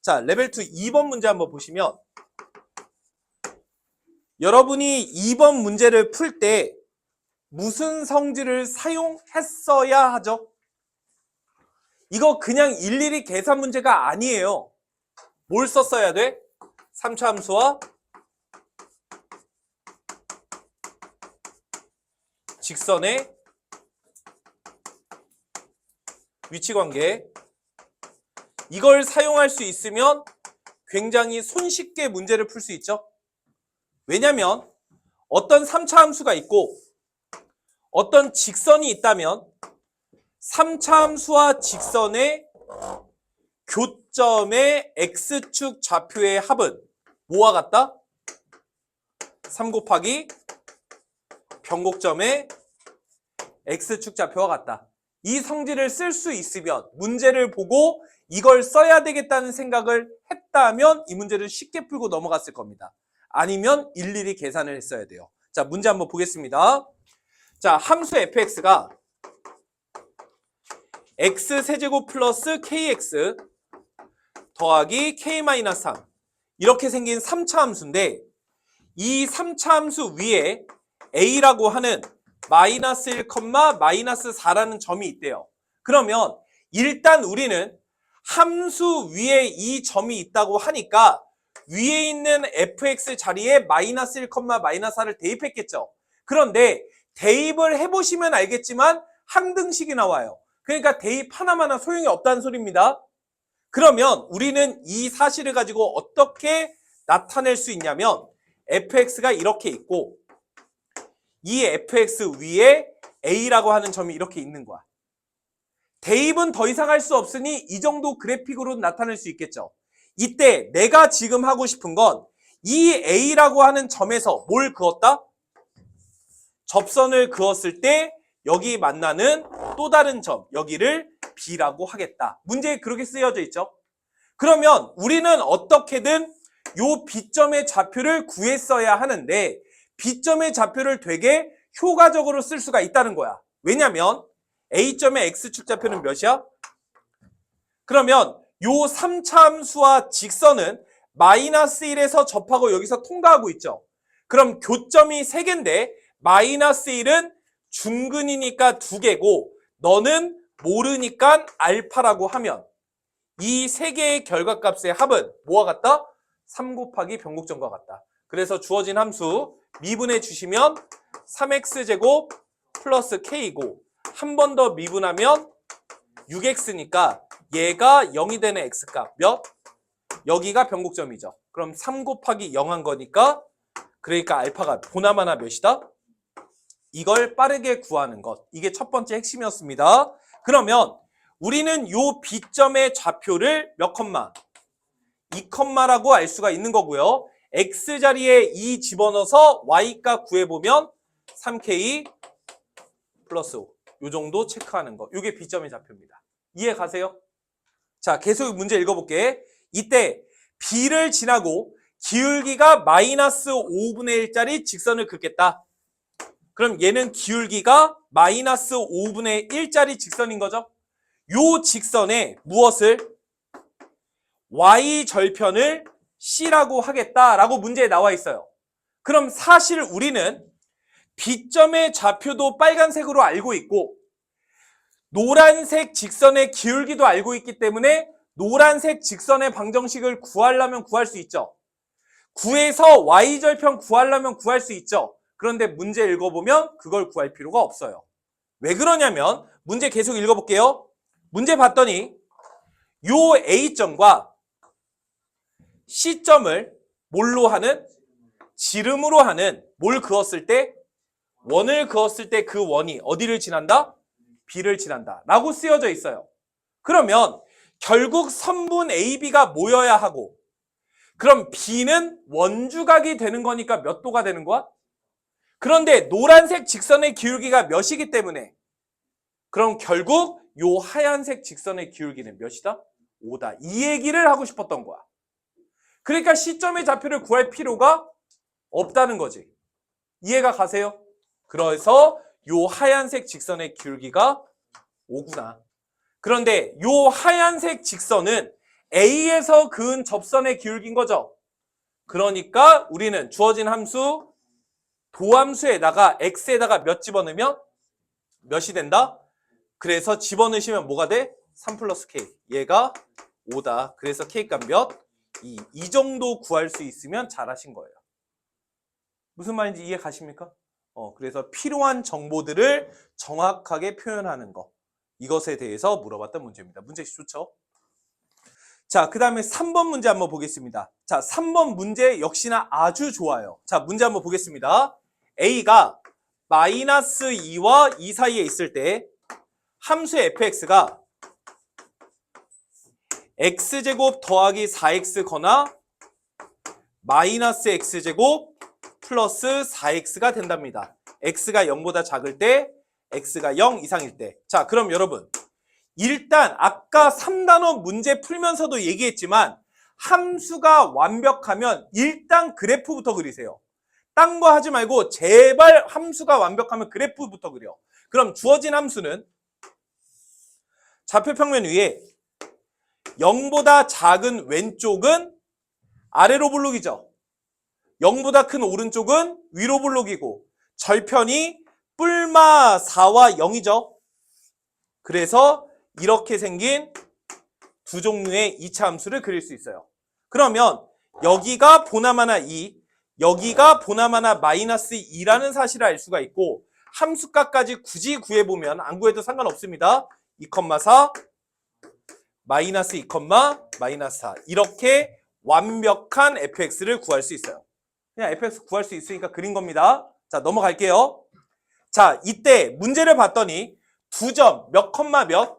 자, 레벨 2 2번 문제 한번 보시면 여러분이 2번 문제를 풀 때 무슨 성질을 사용했어야 하죠? 이거 그냥 일일이 계산 문제가 아니에요. 뭘 썼어야 돼? 3차 함수와 직선의 위치관계, 이걸 사용할 수 있으면 굉장히 손쉽게 문제를 풀 수 있죠. 왜냐면 어떤 3차 함수가 있고 어떤 직선이 있다면 3차 함수와 직선의 교점의 x축 좌표의 합은 뭐와 같다? 3 곱하기 변곡점의 x축 좌표와 같다. 이 성질을 쓸 수 있으면 문제를 보고 이걸 써야 되겠다는 생각을 했다면 이 문제를 쉽게 풀고 넘어갔을 겁니다. 아니면 일일이 계산을 했어야 돼요. 자, 문제 한번 보겠습니다. 자, 함수 fx가 x세제곱 플러스 kx 더하기 k-3 이렇게 생긴 3차 함수인데 이 3차 함수 위에 a라고 하는 마이너스 1, 마이너스 4라는 점이 있대요. 그러면 일단 우리는 함수 위에 이 점이 있다고 하니까 위에 있는 fx 자리에 마이너스 1, 마이너스 4를 대입했겠죠. 그런데 대입을 해보시면 알겠지만 항등식이 나와요. 그러니까 대입 하나마나 소용이 없다는 소리입니다. 그러면 우리는 이 사실을 가지고 어떻게 나타낼 수 있냐면 fx가 이렇게 있고 이 fx 위에 a라고 하는 점이 이렇게 있는 거야. 대입은 더 이상 할 수 없으니 이 정도 그래픽으로 나타낼 수 있겠죠. 이때 내가 지금 하고 싶은 건 이 a라고 하는 점에서 뭘 그었다? 접선을 그었을 때 여기 만나는 또 다른 점, 여기를 b라고 하겠다. 문제에 그렇게 쓰여져 있죠. 그러면 우리는 어떻게든 요 b점의 좌표를 구했어야 하는데 b점의 좌표를 되게 효과적으로 쓸 수가 있다는 거야. 왜냐면 a점의 x축 좌표는 몇이야? 그러면 요 3차 함수와 직선은 마이너스 1에서 접하고 여기서 통과하고 있죠. 그럼 교점이 3개인데 마이너스 1은 중근이니까 2개고 너는 모르니까 알파라고 하면 이 3개의 결과값의 합은 뭐와 같다? 3 곱하기 변곡점과 같다. 그래서 주어진 함수 미분해 주시면 3x제곱 플러스 k고 한 번 더 미분하면 6x니까 얘가 0이 되는 x값 몇? 여기가 변곡점이죠. 그럼 3 곱하기 0 한 거니까 그러니까 알파가 보나마나 몇이다? 이걸 빠르게 구하는 것. 이게 첫 번째 핵심이었습니다. 그러면 우리는 요 b점의 좌표를 몇 컴마? 2 컴마라고 알 수가 있는 거고요. x자리에 2 집어넣어서 y값 구해보면 3k 플러스 5. 요 정도 체크하는 거. 요게 b점의 좌표입니다. 이해 가세요? 자, 계속 문제 읽어볼게. 이때 b를 지나고 기울기가 마이너스 5분의 1짜리 직선을 긋겠다. 그럼 얘는 기울기가 마이너스 5분의 1짜리 직선인 거죠. 요 직선에 무엇을? y절편을 c라고 하겠다라고 문제에 나와 있어요. 그럼 사실 우리는 b점의 좌표도 빨간색으로 알고 있고 노란색 직선의 기울기도 알고 있기 때문에 노란색 직선의 방정식을 구하려면 구할 수 있죠. 구해서 y절편 구하려면 구할 수 있죠. 그런데 문제 읽어보면 그걸 구할 필요가 없어요. 왜 그러냐면 문제 계속 읽어볼게요. 문제 봤더니 요 A점과 C점을 뭘로 하는? 지름으로 하는 뭘 그었을 때? 원을 그었을 때 그 원이 어디를 지난다? B를 지난다 라고 쓰여져 있어요. 그러면 결국 선분 AB가 모여야 하고 그럼 B는 원주각이 되는 거니까 몇 도가 되는 거야? 그런데 노란색 직선의 기울기가 몇이기 때문에 그럼 결국 요 하얀색 직선의 기울기는 몇이다? 5다. 이 얘기를 하고 싶었던 거야. 그러니까 C점의 좌표를 구할 필요가 없다는 거지. 이해가 가세요? 그래서 요 하얀색 직선의 기울기가 5구나. 그런데 요 하얀색 직선은 A에서 그은 접선의 기울기인 거죠. 그러니까 우리는 주어진 함수 도함수에다가 x에다가 몇 집어넣으면 몇이 된다? 그래서 집어넣으시면 뭐가 돼? 3 플러스 k. 얘가 5다. 그래서 k값 몇? 2. 이 정도 구할 수 있으면 잘하신 거예요. 무슨 말인지 이해 가십니까? 그래서 필요한 정보들을 정확하게 표현하는 거. 이것에 대해서 물어봤던 문제입니다. 문제식 좋죠? 자, 그 다음에 3번 문제 한번 보겠습니다. 자, 3번 문제 역시나 아주 좋아요. 자, 문제 한번 보겠습니다. A가 마이너스 2와 2 사이에 있을 때 함수 fx가 x제곱 더하기 4x 거나 마이너스 x제곱 플러스 4x가 된답니다. x가 0보다 작을 때, x가 0 이상일 때. 자, 그럼 여러분 일단 아까 3단원 문제 풀면서도 얘기했지만 함수가 완벽하면 일단 그래프부터 그리세요. 딴 거 하지 말고 제발 함수가 완벽하면 그래프부터 그려. 그럼 주어진 함수는 좌표평면 위에 0보다 작은 왼쪽은 아래로 볼록이죠. 0보다 큰 오른쪽은 위로 볼록이고 절편이 뿔마 4와 0이죠. 그래서 이렇게 생긴 두 종류의 2차 함수를 그릴 수 있어요. 그러면 여기가 보나마나 2, 여기가 보나마나 마이너스 2라는 사실을 알 수가 있고 함수값까지 굳이 구해보면 안 구해도 상관없습니다. 2,4 마이너스 2, 마이너스 4 이렇게 완벽한 fx를 구할 수 있어요. 그냥 fx 구할 수 있으니까 그린 겁니다. 자, 넘어갈게요. 자, 이때 문제를 봤더니 두 점 몇 컴마 몇?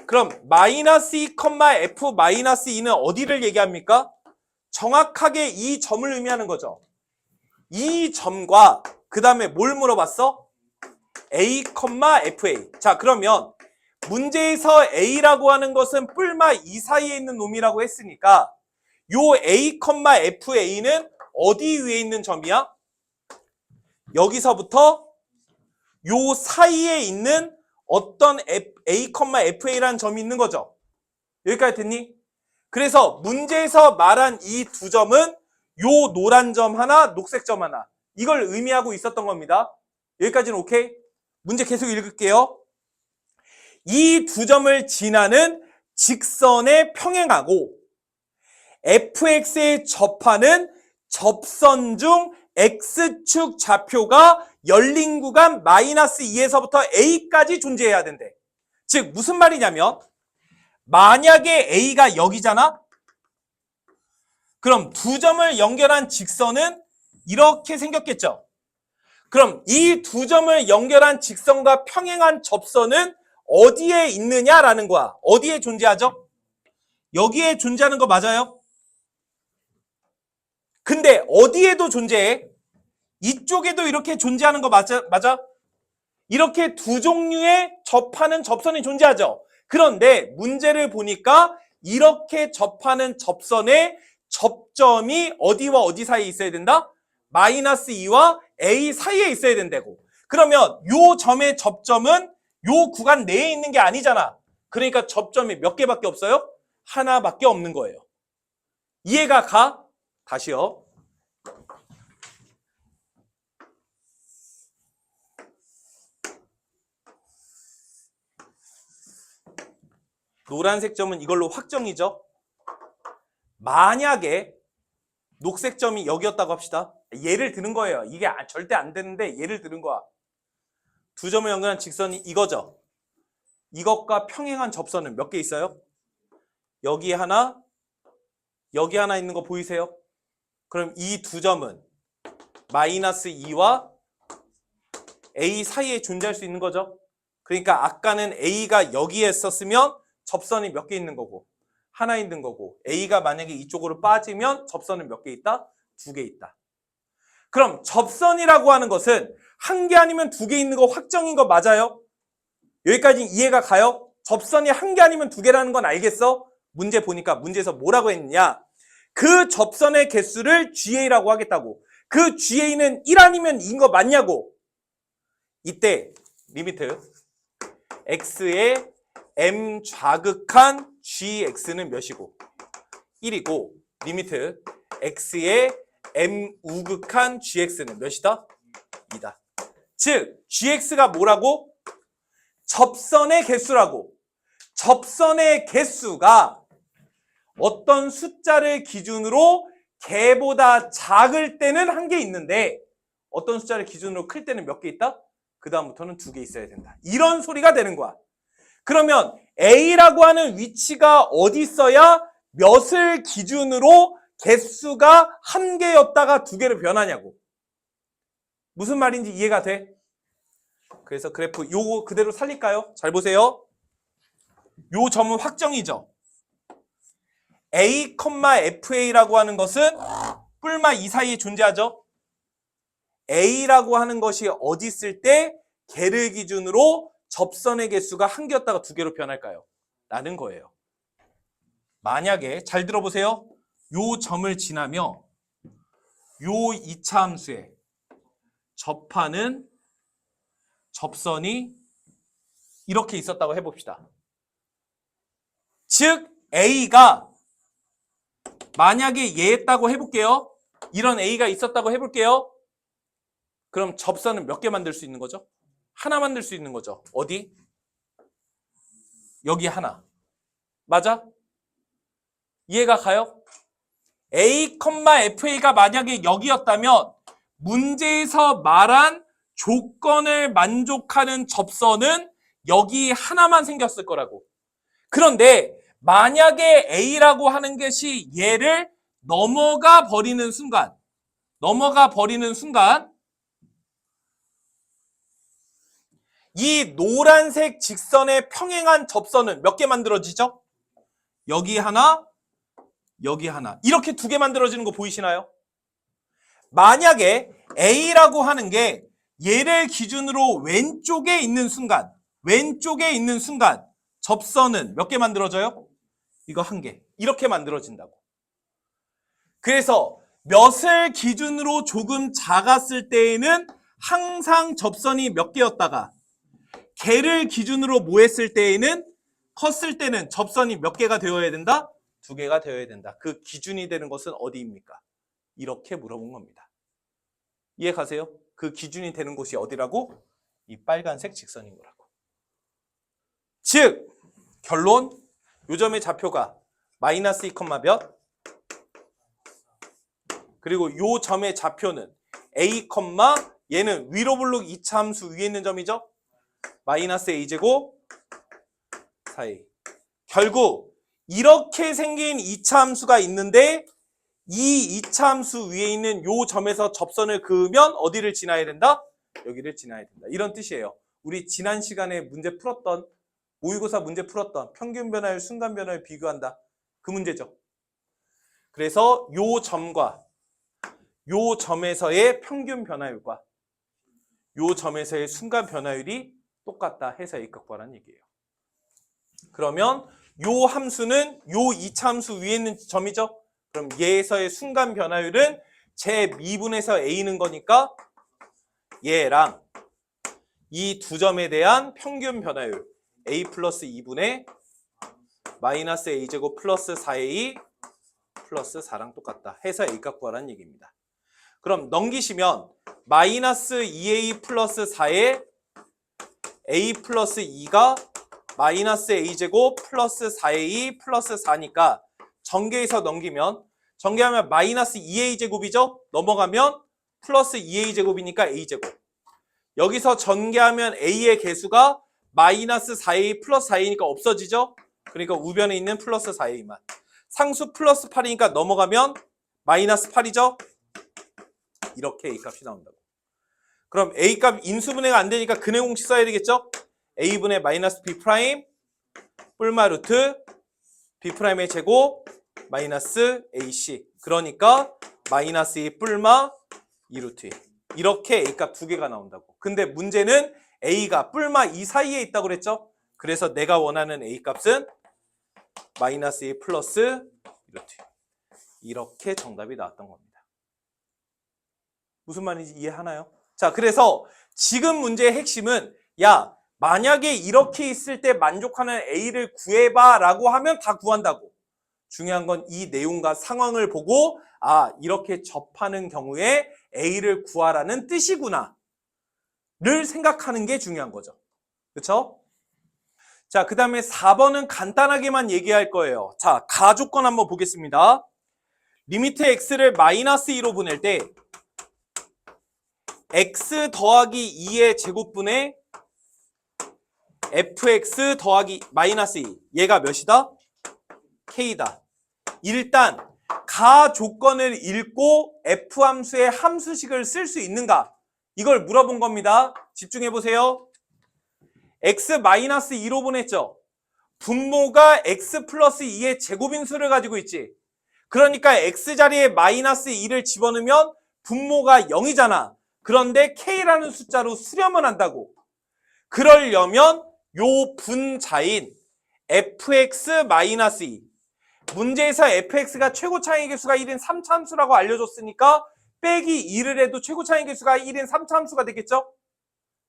그럼 마이너스 2, f 마이너스 2는 어디를 얘기합니까? 정확하게 이 점을 의미하는 거죠. 이 점과 그 다음에 뭘 물어봤어? a, fa. 자, 그러면 문제에서 a라고 하는 것은 뿔마 2 사이에 있는 놈이라고 했으니까 요 a, fa는 어디 위에 있는 점이야? 여기서부터 요 사이에 있는 어떤 a, fa라는 점이 있는 거죠. 여기까지 됐니? 그래서 문제에서 말한 이 두 점은 요 노란 점 하나, 녹색 점 하나 이걸 의미하고 있었던 겁니다. 여기까지는 오케이? 문제 계속 읽을게요. 이 두 점을 지나는 직선에 평행하고 fx에 접하는 접선 중 x축 좌표가 열린 구간 마이너스 2에서부터 a까지 존재해야 된대. 즉 무슨 말이냐면 만약에 a가 여기잖아? 그럼 두 점을 연결한 직선은 이렇게 생겼겠죠? 그럼 이 두 점을 연결한 직선과 평행한 접선은 어디에 있느냐라는 거야. 어디에 존재하죠? 여기에 존재하는 거 맞아요? 근데 어디에도 존재해? 이쪽에도 이렇게 존재하는 거 맞아? 이렇게 두 종류의 접하는 접선이 존재하죠. 그런데 문제를 보니까 이렇게 접하는 접선의 접점이 어디와 어디 사이에 있어야 된다? 마이너스 2와 a 사이에 있어야 된다고. 그러면 요 점의 접점은 요 구간 내에 있는 게 아니잖아. 그러니까 접점이 몇 개밖에 없어요? 하나밖에 없는 거예요. 이해가 가? 다시요. 노란색 점은 이걸로 확정이죠. 만약에 녹색 점이 여기였다고 합시다. 예를 드는 거예요. 이게 절대 안 되는데 예를 드는 거야. 두 점을 연결한 직선이 이거죠. 이것과 평행한 접선은 몇 개 있어요? 여기 하나, 여기 하나 있는 거 보이세요? 그럼 이 두 점은 마이너스 2와 a 사이에 존재할 수 있는 거죠. 그러니까 아까는 a가 여기에 있었으면 접선이 몇 개 있는 거고 하나 있는 거고 a가 만약에 이쪽으로 빠지면 접선은 몇 개 있다? 2개 있다. 그럼 접선이라고 하는 것은 한 개 아니면 2개 있는 거 확정인 거 맞아요? 여기까지 이해가 가요? 접선이 한 개 아니면 2개라는 건 알겠어? 문제 보니까 문제에서 뭐라고 했느냐? 그 접선의 개수를 GA라고 하겠다고. 그 GA는 1 아니면 2인 거 맞냐고. 이때 리미트 x의 m 좌극한 gx는 몇이고 1이고 리미트 x의 m 우극한 gx는 몇이다? 2다. 즉 gx가 뭐라고? 접선의 개수라고. 접선의 개수가 어떤 숫자를 기준으로 개보다 작을 때는 한 개 있는데 어떤 숫자를 기준으로 클 때는 몇 개 있다? 그 다음부터는 2개 있어야 된다. 이런 소리가 되는 거야. 그러면 A라고 하는 위치가 어디 있어야 몇을 기준으로 개수가 한 개였다가 2개로 변하냐고. 무슨 말인지 이해가 돼? 그래서 그래프 요거 그대로 살릴까요? 잘 보세요. 요 점은 확정이죠. A, FA라고 하는 것은 뿔마 2 사이에 존재하죠. A라고 하는 것이 어디 있을 때 개를 기준으로 접선의 개수가 한 개였다가 2개로 변할까요? 라는 거예요. 만약에 잘 들어보세요. 요 점을 지나며 요 2차 함수에 접하는 접선이 이렇게 있었다고 해봅시다. 즉 A가 만약에 얘였다고 해볼게요. 이런 A가 있었다고 해볼게요. 그럼 접선은 몇 개 만들 수 있는 거죠? 하나 만들 수 있는 거죠. 어디? 여기 하나. 맞아? 이해가 가요? A, FA가 만약에 여기였다면 문제에서 말한 조건을 만족하는 접선은 여기 하나만 생겼을 거라고. 그런데 만약에 A라고 하는 것이 얘를 넘어가 버리는 순간 이 노란색 직선에 평행한 접선은 몇 개 만들어지죠? 여기 하나, 여기 하나. 이렇게 2개 만들어지는 거 보이시나요? 만약에 A라고 하는 게 얘를 기준으로 왼쪽에 있는 순간 접선은 몇 개 만들어져요? 이거 1개. 이렇게 만들어진다고. 그래서 몇을 기준으로 조금 작았을 때에는 항상 접선이 몇 개였다가 개를 기준으로 뭐 했을 때에는 컸을 때는 접선이 몇 개가 되어야 된다? 2개가 되어야 된다. 그 기준이 되는 것은 어디입니까? 이렇게 물어본 겁니다. 이해 가세요? 그 기준이 되는 곳이 어디라고? 이 빨간색 직선인 거라고. 즉 결론 요 점의 좌표가 마이너스 2, 몇? 그리고 요 점의 좌표는 A, 얘는 위로 블록 2차 함수 위에 있는 점이죠? 마이너스 A제곱 4A. 결국 이렇게 생긴 2차 함수가 있는데 이 2차 함수 위에 있는 요 점에서 접선을 그으면 어디를 지나야 된다? 여기를 지나야 된다. 이런 뜻이에요. 우리 지난 시간에 문제 풀었던 모의고사 문제 풀었던 평균 변화율, 순간 변화율 비교한다. 그 문제죠. 그래서 요 점과 요 점에서의 평균 변화율과 요 점에서의 순간 변화율이 똑같다 해서 A값 구하라는 얘기예요. 그러면 요 함수는 요 2차 함수 위에 있는 점이죠. 그럼 얘에서의 순간 변화율은 제 미분에서 A는 거니까 얘랑 이 두 점에 대한 평균 변화율 A 플러스 2분의 마이너스 A제곱 플러스 4A 플러스 4랑 똑같다 해서 A값 구하라는 얘기입니다. 그럼 넘기시면 마이너스 2A 플러스 4에 A 플러스 2가 마이너스 A제곱 플러스 4A 플러스 4니까 전개해서 넘기면 전개하면 마이너스 2A제곱이죠? 넘어가면 플러스 2A제곱이니까 A제곱. 여기서 전개하면 A의 개수가 마이너스 4A 플러스 4A니까 없어지죠? 그러니까 우변에 있는 플러스 4A만. 상수 플러스 8이니까 넘어가면 마이너스 8이죠? 이렇게 A값이 나온다고. 그럼 A값 인수분해가 안 되니까 근해 공식 써야 되겠죠? A분의 마이너스 B 프라임 뿔마 루트 B 프라임의 제곱 마이너스 AC. 그러니까 마이너스 2 뿔마 2 루트 2. 이렇게 A값 2개가 나온다고. 근데 문제는 A가 뿔마 2 사이에 있다고 그랬죠? 그래서 내가 원하는 A값은 마이너스 2 플러스 루트 2. 이렇게 정답이 나왔던 겁니다. 무슨 말인지 이해하나요? 자, 그래서 지금 문제의 핵심은 야, 만약에 이렇게 있을 때 만족하는 A를 구해봐 라고 하면 다 구한다고. 중요한 건 이 내용과 상황을 보고 아, 이렇게 접하는 경우에 A를 구하라는 뜻이구나 를 생각하는 게 중요한 거죠. 그렇죠? 자, 그 다음에 4번은 간단하게만 얘기할 거예요. 자, 가조건 한번 보겠습니다. 리미트 x를 마이너스 2로 보낼 때 x 더하기 2의 제곱분의 fx 더하기 마이너스 2 얘가 몇이다? k다. 일단 가조건을 읽고 f함수의 함수식을 쓸 수 있는가? 이걸 물어본 겁니다. 집중해 보세요. x-2로 보냈죠. 분모가 x 플러스 2의 제곱인수를 가지고 있지. 그러니까 x자리에 마이너스 2를 집어넣으면 분모가 0이잖아. 그런데 k라는 숫자로 수렴을 한다고. 그러려면 요 분자인 fx-2 문제에서 fx가 최고 차항의 개수가 1인 3차 함수라고 알려줬으니까 빼기 2를 해도 최고 차항의 개수가 1인 3차 함수가 되겠죠?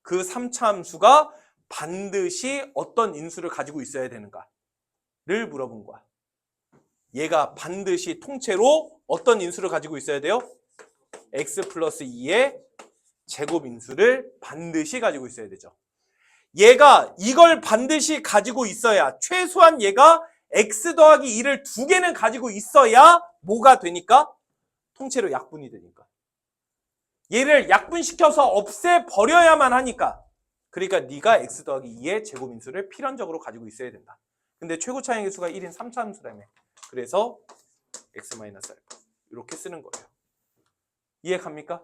그 3차 함수가 반드시 어떤 인수를 가지고 있어야 되는가를 물어본 거야. 얘가 반드시 통째로 어떤 인수를 가지고 있어야 돼요? x 플러스 2의 제곱인수를 반드시 가지고 있어야 되죠. 얘가 이걸 반드시 가지고 있어야 최소한 얘가 x 더하기 2를 두 개는 가지고 있어야 뭐가 되니까? 통째로 약분이 되니까. 얘를 약분시켜서 없애버려야만 하니까. 그러니까 네가 x 더하기 2의 제곱인수를 필연적으로 가지고 있어야 된다. 근데 최고 차항의 개수가 1인 3차 함수라며. 그래서 x-알파 이렇게 쓰는 거예요. 이해 갑니까?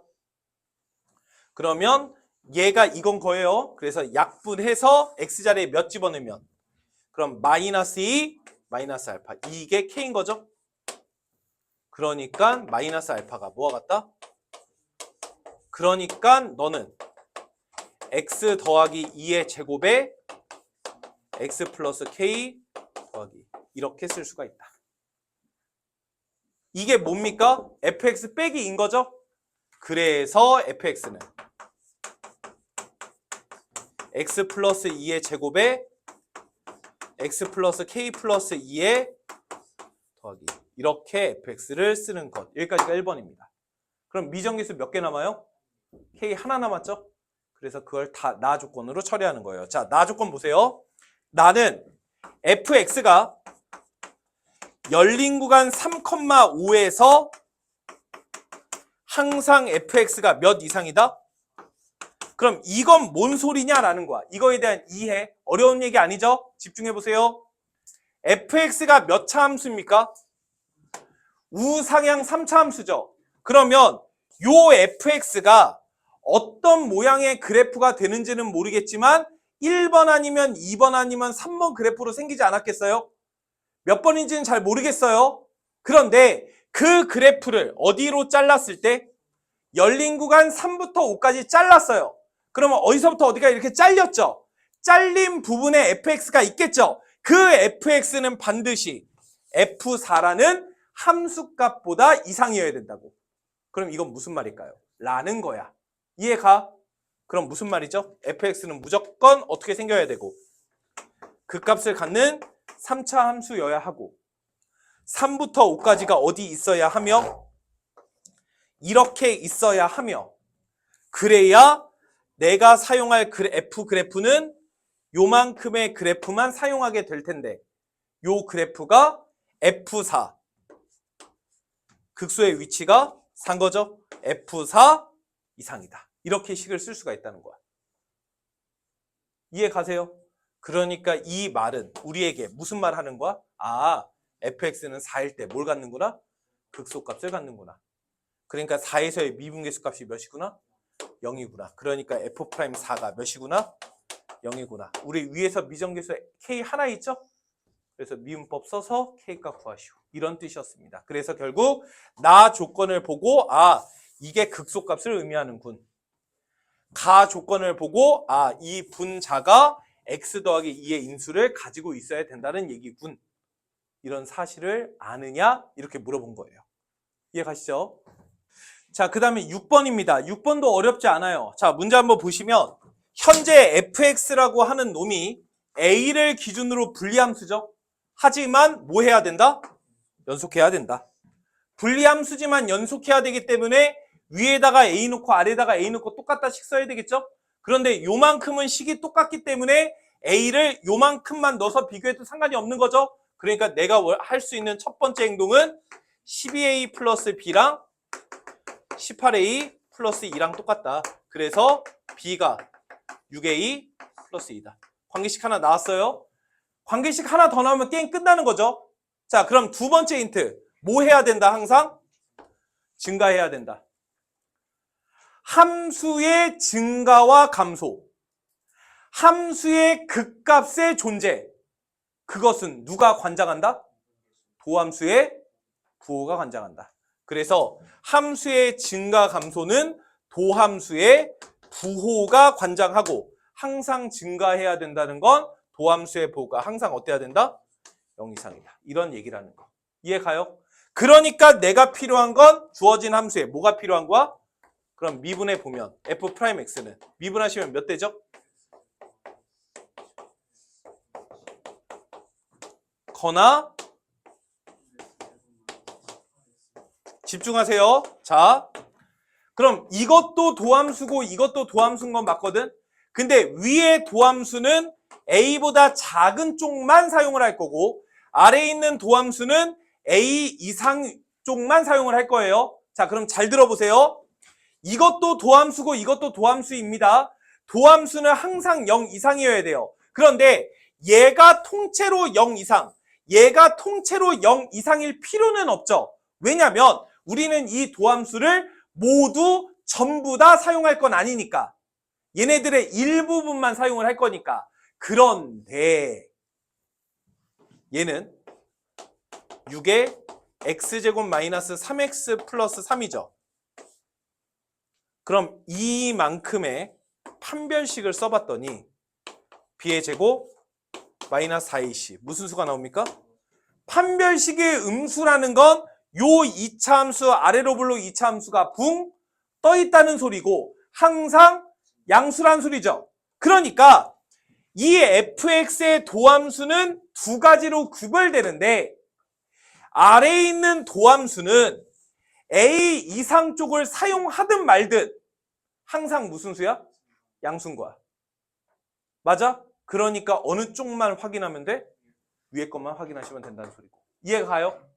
그러면 얘가 이건 거예요. 그래서 약분해서 x자리에 몇 집어넣으면 그럼 마이너스 2 마이너스 알파 이게 k인 거죠. 그러니까 마이너스 알파가 뭐와 같다? 그러니까 너는 x 더하기 2의 제곱에 x 플러스 k 더하기 이렇게 쓸 수가 있다. 이게 뭡니까? fx 빼기 인 거죠? 그래서 fx는 x 플러스 2의 제곱에 x 플러스 k 플러스 2의 더하기 이렇게 fx를 쓰는 것. 여기까지가 1번입니다. 그럼 미정계수 몇 개 남아요? k 하나 남았죠? 그래서 그걸 다 나 조건으로 처리하는 거예요. 자, 나 조건 보세요. 나는 fx가 열린 구간 3,5에서 항상 fx가 몇 이상이다? 그럼 이건 뭔 소리냐라는 거야. 이거에 대한 이해. 어려운 얘기 아니죠? 집중해 보세요. fx가 몇 차 함수입니까? 우상향 3차 함수죠. 그러면 요 fx가 어떤 모양의 그래프가 되는지는 모르겠지만 1번 아니면 2번 아니면 3번 그래프로 생기지 않았겠어요? 몇 번인지는 잘 모르겠어요. 그런데 그 그래프를 어디로 잘랐을 때 열린 구간 3부터 5까지 잘랐어요. 그러면 어디서부터 어디가 이렇게 잘렸죠? 잘린 부분에 fx가 있겠죠? 그 fx는 반드시 f4라는 함수값보다 이상이어야 된다고. 그럼 이건 무슨 말일까요? 라는 거야. 이해가? 그럼 무슨 말이죠? fx는 무조건 어떻게 생겨야 되고 그 값을 갖는 3차 함수여야 하고 3부터 5까지가 어디 있어야 하며 이렇게 있어야 하며 그래야 내가 사용할 f 그래프는 요만큼의 그래프만 사용하게 될 텐데 요 그래프가 f4 극소의 위치가 산 거죠. f4 이상이다. 이렇게 식을 쓸 수가 있다는 거야. 이해 가세요? 그러니까 이 말은 우리에게 무슨 말 하는 거야? 아, fx는 4일 때 뭘 갖는구나? 극소값을 갖는구나. 그러니까 4에서의 미분계수 값이 몇이구나? 0이구나. 그러니까 f'4가 몇이구나? 0이구나. 우리 위에서 미정계수 k 하나 있죠? 그래서 미분법 써서 k값 구하시오. 이런 뜻이었습니다. 그래서 결국 나 조건을 보고 아, 이게 극소값을 의미하는군. 가 조건을 보고 아, 이 분자가 x 더하기 2의 인수를 가지고 있어야 된다는 얘기군. 이런 사실을 아느냐? 이렇게 물어본 거예요. 이해 가시죠? 자, 그 다음에 6번입니다. 6번도 어렵지 않아요. 자, 문제 한번 보시면 현재 fx라고 하는 놈이 a를 기준으로 분리함수죠. 하지만 뭐 해야 된다? 연속해야 된다. 분리함수지만 연속해야 되기 때문에 위에다가 a 놓고 아래에다가 a 놓고 똑같다식 써야 되겠죠? 그런데 요만큼은 식이 똑같기 때문에 a를 요만큼만 넣어서 비교해도 상관이 없는 거죠. 그러니까 내가 할 수 있는 첫 번째 행동은 12a 플러스 b랑 18a 플러스 2랑 똑같다. 그래서 b가 6a 플러스 2다. 관계식 하나 나왔어요. 관계식 하나 더 나오면 게임 끝나는 거죠. 자, 그럼 두 번째 힌트. 뭐 해야 된다? 항상 증가해야 된다. 함수의 증가와 감소, 함수의 극값의 존재, 그것은 누가 관장한다? 도함수의 부호가 관장한다. 그래서 함수의 증가 감소는 도함수의 부호가 관장하고 항상 증가해야 된다는 건 도함수의 부호가 항상 어때야 된다? 0 이상이다. 이런 얘기라는 거. 이해 가요? 그러니까 내가 필요한 건 주어진 함수에 뭐가 필요한 거야? 그럼 미분해 보면 f'x는 미분하시면 몇 대죠? 거나 집중하세요. 자, 그럼 이것도 도함수고 이것도 도함수인 건 맞거든? 근데 위에 도함수는 a보다 작은 쪽만 사용을 할 거고 아래에 있는 도함수는 a 이상 쪽만 사용을 할 거예요. 자, 그럼 잘 들어보세요. 이것도 도함수고 이것도 도함수입니다. 도함수는 항상 0 이상이어야 돼요. 그런데 얘가 통째로 0 이상, 얘가 통째로 0 이상일 필요는 없죠. 왜냐면 우리는 이 도함수를 모두 전부 다 사용할 건 아니니까. 얘네들의 일부분만 사용을 할 거니까. 그런데 얘는 6의 x제곱 마이너스 3x 플러스 3이죠. 그럼 이만큼의 판별식을 써봤더니 b의 제곱 마이너스 4ac 무슨 수가 나옵니까? 판별식의 음수라는 건 요 2차 함수 아래로 블록 2차 함수가 붕 떠 있다는 소리고 항상 양수란 소리죠. 그러니까 이 fx의 도함수는 두 가지로 구별되는데 아래에 있는 도함수는 a 이상 쪽을 사용하든 말든 항상 무슨 수야? 양수인 거야. 맞아? 그러니까 어느 쪽만 확인하면 돼? 위에 것만 확인하시면 된다는 소리고. 이해가 가요?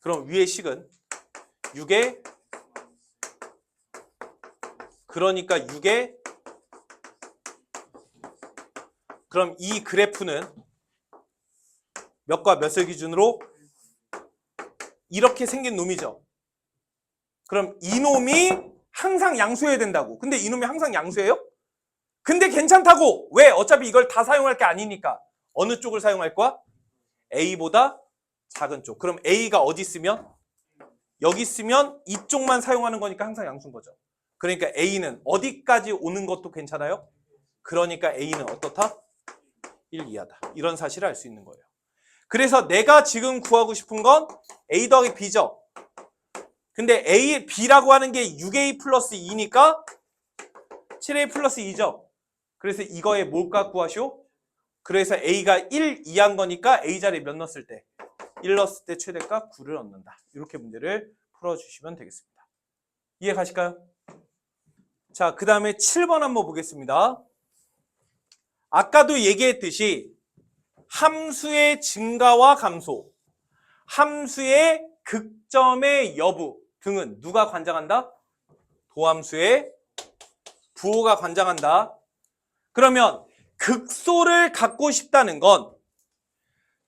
그럼 위의 식은 6의 그러니까 6의 그럼 이 그래프는 몇과 몇을 기준으로 이렇게 생긴 놈이죠. 그럼 이 놈이 항상 양수해야 된다고. 근데 이 놈이 항상 양수예요? 근데 괜찮다고. 왜? 어차피 이걸 다 사용할 게 아니니까. 어느 쪽을 사용할 거야? A보다 작은 쪽. 그럼 A가 어디 있으면? 여기 있으면 이쪽만 사용하는 거니까 항상 양수인 거죠. 그러니까 A는 어디까지 오는 것도 괜찮아요? 그러니까 A는 어떻다? 1 이하다. 이런 사실을 알 수 있는 거예요. 그래서 내가 지금 구하고 싶은 건 A 더하기 B죠. 근데 B라고 하는 게 6A 플러스 2니까 7A 플러스 2죠. 그래서 이거에 뭘까 구하시오? 그래서 A가 1 이하인 거니까 A 자리에 몇 넣었을 때? 1 넣었을 때 최대값 9를 얻는다. 이렇게 문제를 풀어주시면 되겠습니다. 이해 가실까요? 자, 그 다음에 7번 한번 보겠습니다. 아까도 얘기했듯이 함수의 증가와 감소, 함수의 극점의 여부 등은 누가 관장한다? 도함수의 부호가 관장한다. 그러면 극소를 갖고 싶다는 건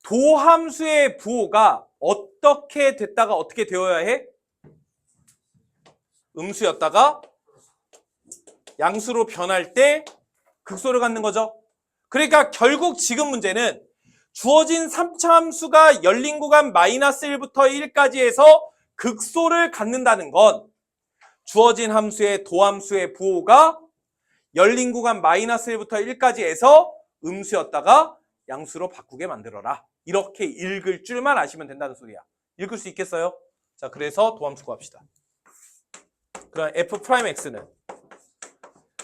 도함수의 부호가 어떻게 됐다가 어떻게 되어야 해? 음수였다가 양수로 변할 때 극소를 갖는 거죠. 그러니까 결국 지금 문제는 주어진 3차 함수가 열린 구간 마이너스 1부터 1까지 해서 극소를 갖는다는 건 주어진 함수의 도함수의 부호가 열린 구간 마이너스 1부터 1까지 해서 음수였다가 양수로 바꾸게 만들어라. 이렇게 읽을 줄만 아시면 된다는 소리야. 읽을 수 있겠어요? 자, 그래서 도함수 구합시다. 그럼 f'x는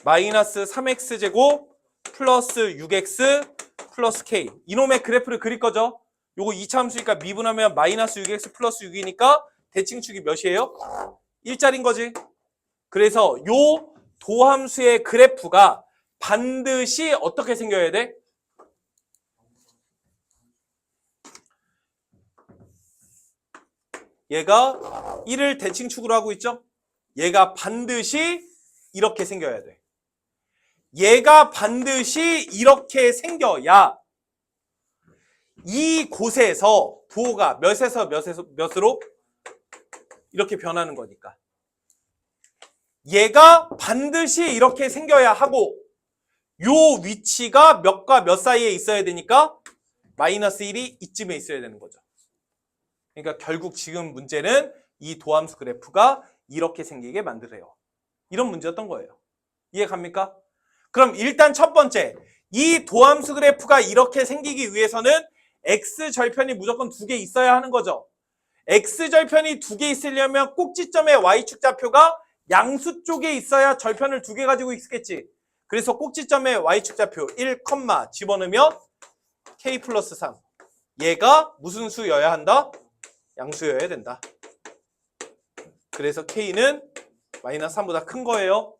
마이너스 3x제곱 플러스 6x 플러스 k. 이놈의 그래프를 그릴 거죠. 요거 2차 함수니까 미분하면 마이너스 6x 플러스 6이니까 대칭축이 몇이에요? 1짜리인 거지. 그래서 요 도함수의 그래프가 반드시 어떻게 생겨야 돼? 얘가 1을 대칭축으로 하고 있죠? 얘가 반드시 이렇게 생겨야 돼. 얘가 반드시 이렇게 생겨야 이 곳에서 부호가 몇에서 몇으로 이렇게 변하는 거니까. 얘가 반드시 이렇게 생겨야 하고 요 위치가 몇과 몇 사이에 있어야 되니까 마이너스 1이 이쯤에 있어야 되는 거죠. 그러니까 결국 지금 문제는 이 도함수 그래프가 이렇게 생기게 만들어요. 이런 문제였던 거예요. 이해 갑니까? 그럼 일단 첫 번째, 이 도함수 그래프가 이렇게 생기기 위해서는 x절편이 무조건 2개 있어야 하는 거죠. x절편이 2개 있으려면 꼭지점의 y축 좌표가 양수 쪽에 있어야 절편을 2개 가지고 있겠지. 그래서 꼭지점의 y축 좌표 1, 집어넣으면 k 플러스 3. 얘가 무슨 수여야 한다? 양수여야 된다. 그래서 k는 마이너스 3보다 큰 거예요.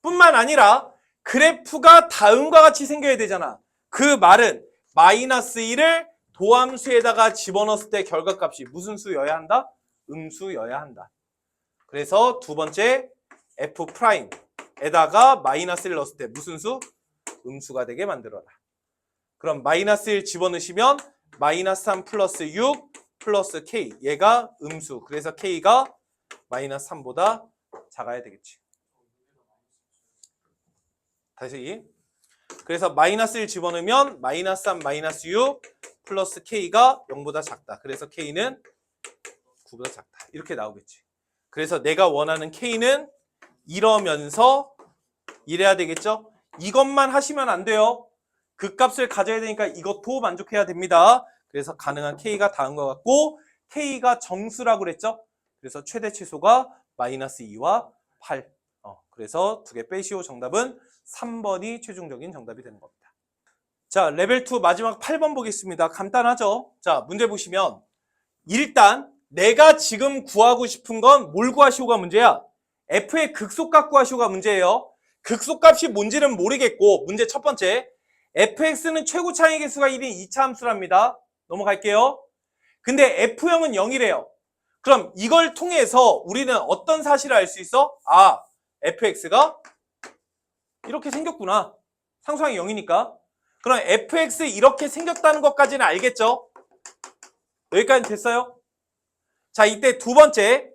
뿐만 아니라 그래프가 다음과 같이 생겨야 되잖아. 그 말은 마이너스 1을 도함수에다가 집어넣었을 때 결과값이 무슨 수여야 한다? 음수여야 한다. 그래서 두 번째 F'에다가 마이너스 1 넣었을 때 무슨 수? 음수가 되게 만들어라. 그럼 마이너스 1 집어넣으시면 마이너스 3 플러스 6 플러스 K. 얘가 음수. 그래서 K가 마이너스 3보다 작아야 되겠지. 다시. 그래서 마이너스 1 집어넣으면 마이너스 3 마이너스 6 플러스 K가 0보다 작다. 그래서 K는 9보다 작다. 이렇게 나오겠지. 그래서 내가 원하는 K는 이러면서 이래야 되겠죠? 이것만 하시면 안 돼요. 그 값을 가져야 되니까 이것도 만족해야 됩니다. 그래서 가능한 K가 다음과 같고 K가 정수라고 그랬죠? 그래서 최대 치수가 마이너스 2와 8. 그래서 두 개 빼시오. 정답은 3번이 최종적인 정답이 되는 겁니다. 자, 레벨 2 마지막 8번 보겠습니다. 간단하죠? 자, 문제 보시면 일단 내가 지금 구하고 싶은 건 뭘 구하시오가 문제야? F의 극소값 구하시오가 문제예요. 극소값이 뭔지는 모르겠고 문제 첫 번째 fx는 최고 차이 개수가 1인 2차 함수랍니다. 넘어갈게요. 근데 f형은 0이래요. 그럼 이걸 통해서 우리는 어떤 사실을 알 수 있어? 아, fx가 이렇게 생겼구나. 상수항이 0이니까. 그럼 fx 이렇게 생겼다는 것까지는 알겠죠? 여기까지 됐어요? 자, 이때 두 번째,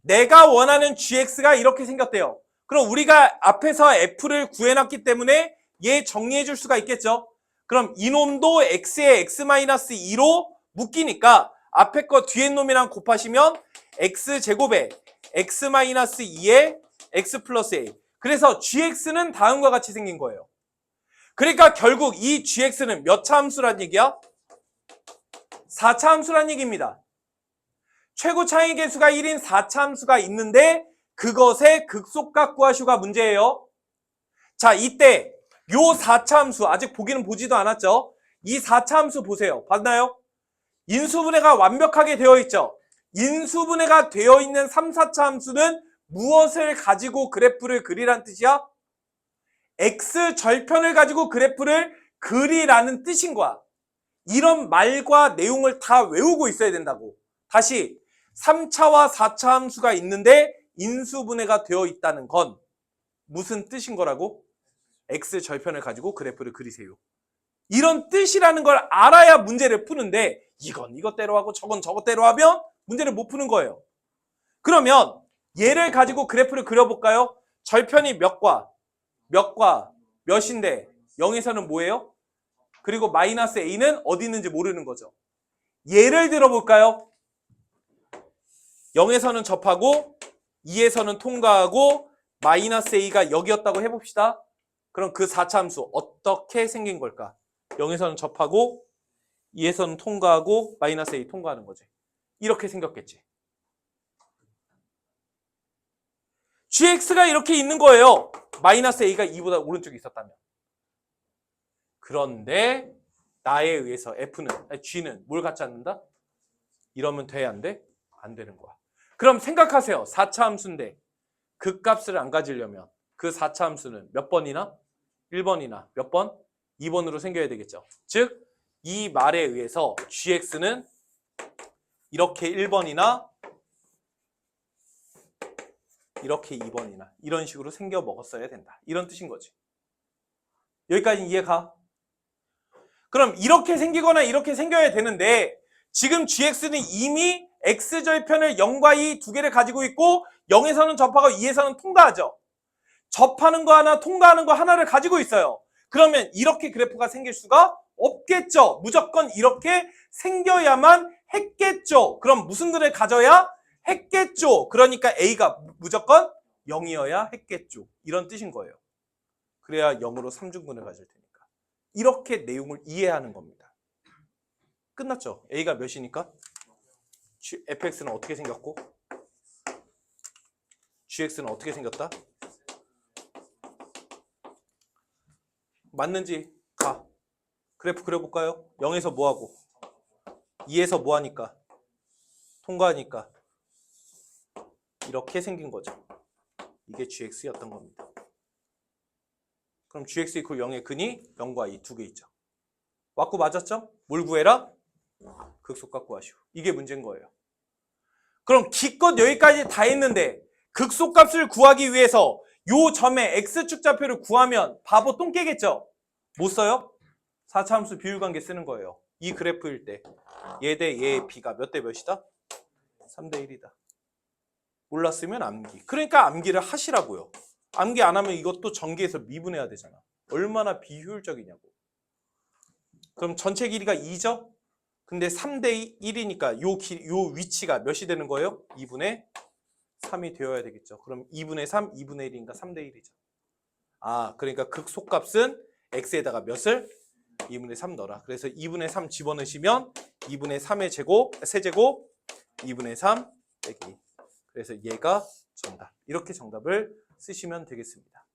내가 원하는 gx가 이렇게 생겼대요. 그럼 우리가 앞에서 f를 구해놨기 때문에 얘 정리해 줄 수가 있겠죠? 그럼 이놈도 x에 x-2로 묶이니까 앞에 거 뒤에 놈이랑 곱하시면 x제곱에 x-2에 x 플러스 a. 그래서 gx는 다음과 같이 생긴 거예요. 그러니까 결국 이 gx는 몇 차 함수란 얘기야? 4차 함수란 얘기입니다. 최고 차이 개수가 1인 4차 함수가 있는데 그것의 극소값 구하시오가 문제예요. 자, 이때 요 4차 함수 아직 보기는 보지도 않았죠? 이 4차 함수 보세요. 봤나요? 인수분해가 완벽하게 되어 있죠? 인수분해가 되어 있는 3, 4차 함수는 무엇을 가지고 그래프를 그리란 뜻이야? x절편을 가지고 그래프를 그리라는 뜻인 거야. 이런 말과 내용을 다 외우고 있어야 된다고. 다시 3차와 4차 함수가 있는데 인수분해가 되어 있다는 건 무슨 뜻인 거라고? x절편을 가지고 그래프를 그리세요. 이런 뜻이라는 걸 알아야 문제를 푸는데 이건 이것대로 하고 저건 저것대로 하면 문제를 못 푸는 거예요. 그러면 얘를 가지고 그래프를 그려볼까요? 절편이 몇과 몇인데 0에서는 뭐예요? 그리고 마이너스 a는 어디 있는지 모르는 거죠. 예를 들어볼까요? 0에서는 접하고 2에서는 통과하고 마이너스 a가 여기였다고 해봅시다. 그럼 그 4차 함수 어떻게 생긴 걸까? 0에서는 접하고 2에서는 통과하고 마이너스 a 통과하는 거지. 이렇게 생겼겠지. gx가 이렇게 있는 거예요. 마이너스 a가 2보다 오른쪽에 있었다면. 그런데 나에 의해서 g는 뭘 갖지 않는다? 이러면 돼, 안 돼? 안 되는 거야. 그럼 생각하세요. 4차 함수인데 극값을 안 가지려면 그 4차 함수는 몇 번이나? 1번이나 몇 번? 2번으로 생겨야 되겠죠. 즉 이 말에 의해서 gx는 이렇게 1번이나 이렇게 2번이나 이런 식으로 생겨 먹었어야 된다. 이런 뜻인 거지. 여기까지 이해가? 그럼 이렇게 생기거나 이렇게 생겨야 되는데 지금 gx는 이미 x절편을 0과 2 두 개를 가지고 있고 0에서는 접하고 2에서는 통과하죠. 접하는 거 하나, 통과하는 거 하나를 가지고 있어요. 그러면 이렇게 그래프가 생길 수가 없겠죠. 무조건 이렇게 생겨야만 했겠죠. 그럼 무슨 근을 가져야 했겠죠. 그러니까 a가 무조건 0이어야 했겠죠. 이런 뜻인 거예요. 그래야 0으로 삼중근을 가질 테니까. 이렇게 내용을 이해하는 겁니다. 끝났죠? a가 몇이니까? fx는 어떻게 생겼고? gx는 어떻게 생겼다? 맞는지 가. 그래프 그려볼까요? 0에서 뭐하고? 2에서 뭐하니까? 통과하니까. 이렇게 생긴 거죠. 이게 gx였던 겁니다. 그럼 gx 이퀄 0의 근이 0과 2 두 개 있죠. 맞고 맞았죠? 뭘 구해라? 극소값 구하시오. 이게 문제인 거예요. 그럼 기껏 여기까지 다 했는데 극소값을 구하기 위해서 요 점의 x축 좌표를 구하면 바보 똥 깨겠죠? 못 써요? 4차 함수 비율관계 쓰는 거예요. 이 그래프일 때 얘 대 얘의 b가 몇 대 몇이다? 3대 1이다. 몰랐으면 암기. 그러니까 암기를 하시라고요. 암기 안 하면 이것도 전개해서 미분해야 되잖아. 얼마나 비효율적이냐고. 그럼 전체 길이가 2죠? 근데 3대 1이니까 요 위치가 몇이 되는 거예요? 2분의 3이 되어야 되겠죠. 그럼 2분의 3, 2분의 1이니까 3대 1이죠. 아, 그러니까 극소값은 x에다가 몇을? 2분의 3 넣어라. 그래서 2분의 3 집어넣으시면 2분의 3의 제곱, 세제곱, 2분의 3 빼기. 그래서 얘가 정답. 이렇게 정답을 쓰시면 되겠습니다.